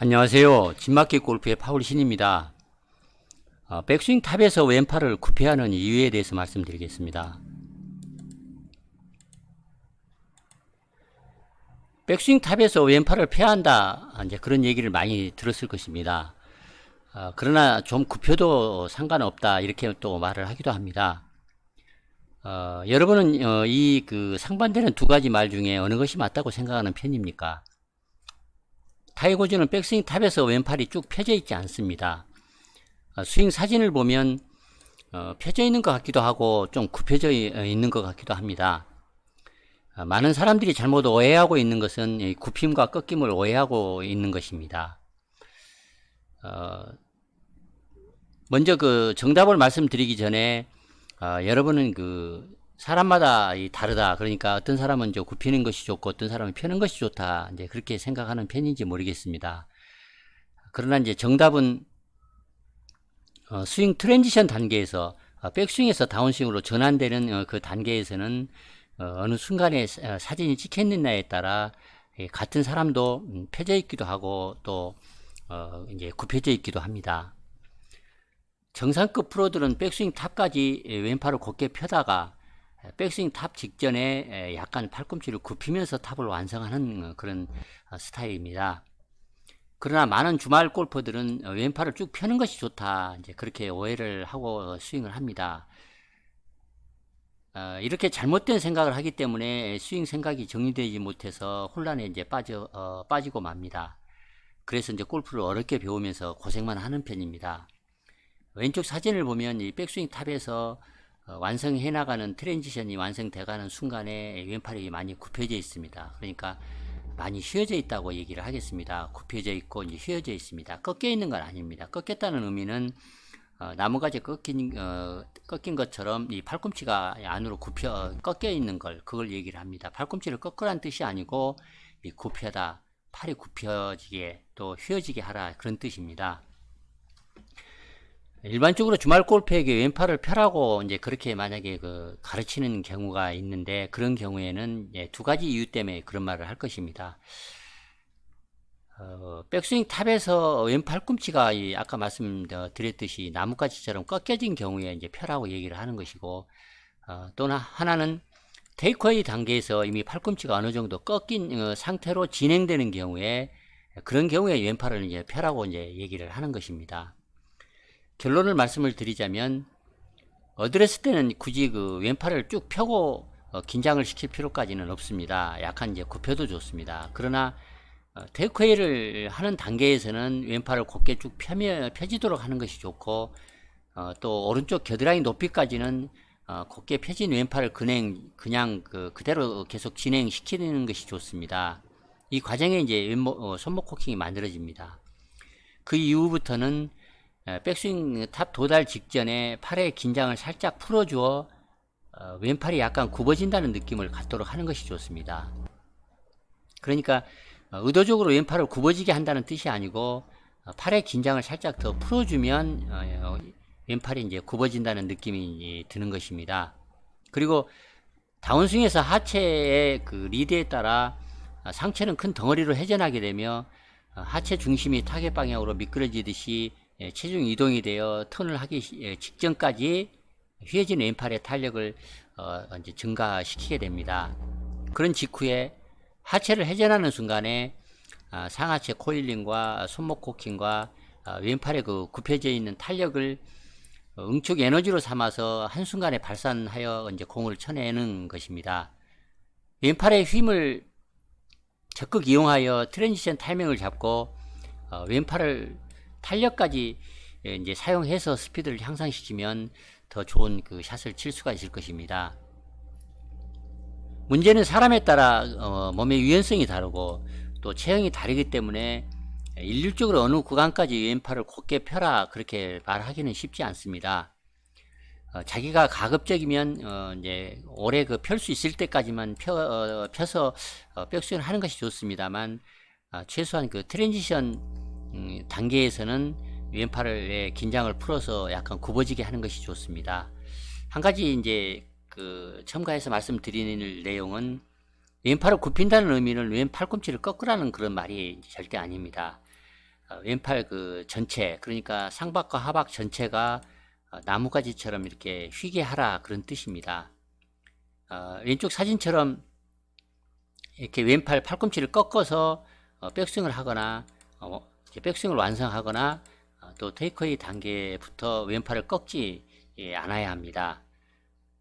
안녕하세요. 진맞게 골프의 파울신입니다. 백스윙 탑에서 왼팔을 굽혀하는 이유에 대해서 말씀드리겠습니다. 백스윙 탑에서 왼팔을 펴한다, 이제 그런 얘기를 많이 들었을 것입니다. 그러나 좀 굽혀도 상관없다, 이렇게 또 말을 하기도 합니다. 여러분은 이 상반되는 두 가지 말 중에 어느 것이 맞다고 생각하는 편입니까? 타이거즈는 백스윙 탑에서 왼팔이 쭉 펴져 있지 않습니다. 스윙 사진을 보면 펴져 있는 것 같기도 하고 좀 굽혀져 있는 것 같기도 합니다. 많은 사람들이 잘못 오해하고 있는 것은 굽힘과 꺾임을 오해하고 있는 것입니다. 먼저 정답을 말씀드리기 전에 여러분은 사람마다 다르다. 그러니까 어떤 사람은 굽히는 것이 좋고 어떤 사람은 펴는 것이 좋다. 이제 그렇게 생각하는 편인지 모르겠습니다. 그러나 이제 정답은 스윙 트랜지션 단계에서 백스윙에서 다운스윙으로 전환되는 그 단계에서는 어느 순간에 사진이 찍혔느냐에 따라 같은 사람도 펴져 있기도 하고 또 이제 굽혀져 있기도 합니다. 정상급 프로들은 백스윙 탑까지 왼팔을 곧게 펴다가 백스윙 탑 직전에 약간 팔꿈치를 굽히면서 탑을 완성하는 그런 스타일입니다. 그러나 많은 주말 골퍼들은 왼팔을 쭉 펴는 것이 좋다, 이제 그렇게 오해를 하고 스윙을 합니다. 이렇게 잘못된 생각을 하기 때문에 스윙 생각이 정리되지 못해서 혼란에 이제 빠지고 맙니다. 그래서 이제 골프를 어렵게 배우면서 고생만 하는 편입니다. 왼쪽 사진을 보면 이 백스윙 탑에서 완성해 나가는 트랜지션이 완성돼가는 순간에 왼팔이 많이 굽혀져 있습니다. 그러니까 많이 휘어져 있다고 얘기를 하겠습니다. 굽혀져 있고 이제 휘어져 있습니다. 꺾여 있는 건 아닙니다. 꺾였다는 의미는 나무가지 꺾인 것처럼 이 팔꿈치가 안으로 꺾여 있는 그걸 얘기를 합니다. 팔꿈치를 꺾으라는 뜻이 아니고 굽혀다, 팔이 굽혀지게 또 휘어지게 하라, 그런 뜻입니다. 일반적으로 주말 골프에게 왼팔을 펴라고 이제 그렇게 만약에 가르치는 경우가 있는데, 그런 경우에는 두 가지 이유 때문에 그런 말을 할 것입니다. 백스윙 탑에서 왼 팔꿈치가 아까 말씀드렸듯이 나뭇가지처럼 꺾여진 경우에 이제 펴라고 얘기를 하는 것이고, 또 하나는 테이크어웨이 단계에서 이미 팔꿈치가 어느 정도 꺾인 상태로 진행되는 경우에, 그런 경우에 왼팔을 이제 펴라고 이제 얘기를 하는 것입니다. 결론을 말씀을 드리자면, 어드레스 때는 굳이 왼팔을 쭉 펴고 긴장을 시킬 필요까지는 없습니다. 약간 이제 굽혀도 좋습니다. 그러나 테이크웨이를 하는 단계에서는 왼팔을 곧게 쭉 펴지도록 하는 것이 좋고, 또 오른쪽 겨드랑이 높이까지는 곧게 펴진 왼팔을 그냥 그대로 계속 진행시키는 것이 좋습니다. 이 과정에 이제 손목 코킹이 만들어집니다. 그 이후부터는 백스윙 탑 도달 직전에 팔의 긴장을 살짝 풀어주어 왼팔이 약간 굽어진다는 느낌을 갖도록 하는 것이 좋습니다. 그러니까 의도적으로 왼팔을 굽어지게 한다는 뜻이 아니고, 팔의 긴장을 살짝 더 풀어주면 왼팔이 이제 굽어진다는 느낌이 드는 것입니다. 그리고 다운스윙에서 하체의 리드에 따라 상체는 큰 덩어리로 회전하게 되며 하체 중심이 타겟 방향으로 미끄러지듯이 체중 이동이 되어 턴을 하기 직전까지 휘어진 왼팔의 탄력을 이제 증가시키게 됩니다. 그런 직후에 하체를 회전하는 순간에 상하체 코일링과 손목 코킹과 왼팔의 굽혀져 있는 탄력을 응축 에너지로 삼아서 한순간에 발산하여 이제 공을 쳐내는 것입니다. 왼팔의 힘을 적극 이용하여 트랜지션 타이밍을 잡고 왼팔을 탄력까지 이제 사용해서 스피드를 향상시키면 더 좋은 샷을 칠 수가 있을 것입니다. 문제는 사람에 따라 몸의 유연성이 다르고 또 체형이 다르기 때문에 일률적으로 어느 구간까지 왼팔을 곧게 펴라, 그렇게 말하기는 쉽지 않습니다. 자기가 가급적이면 이제 오래 펼 수 있을 때까지만 펴서 백스윙을 하는 것이 좋습니다만, 최소한 트랜지션 단계에서는 왼팔의 긴장을 풀어서 약간 굽어지게 하는 것이 좋습니다. 한 가지 이제 첨가해서 말씀드리는 내용은, 왼팔을 굽힌다는 의미는 왼 팔꿈치를 꺾으라는 그런 말이 절대 아닙니다. 왼팔 그 전체, 그러니까 상박과 하박 전체가 나뭇가지처럼 이렇게 휘게 하라, 그런 뜻입니다. 왼쪽 사진처럼 이렇게 왼팔 팔꿈치를 꺾어서 백스윙을 하거나 백스윙을 완성하거나 또 테이크어웨이 단계부터 왼팔을 꺾지 않아야 합니다.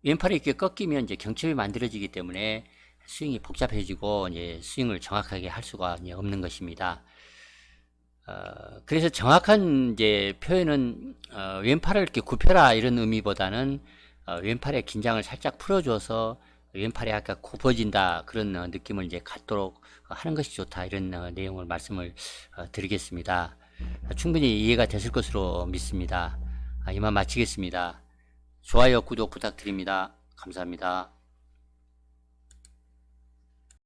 왼팔이 이렇게 꺾이면 이제 경첩이 만들어지기 때문에 스윙이 복잡해지고 이제 스윙을 정확하게 할 수가 없는 것입니다. 그래서 정확한 이제 표현은 왼팔을 이렇게 굽혀라, 이런 의미보다는 왼팔의 긴장을 살짝 풀어줘서 왼팔이 아까 굽어진다, 그런 느낌을 이제 갖도록 하는 것이 좋다, 이런 내용을 말씀을 드리겠습니다. 충분히 이해가 됐을 것으로 믿습니다. 이만 마치겠습니다. 좋아요, 구독 부탁드립니다. 감사합니다.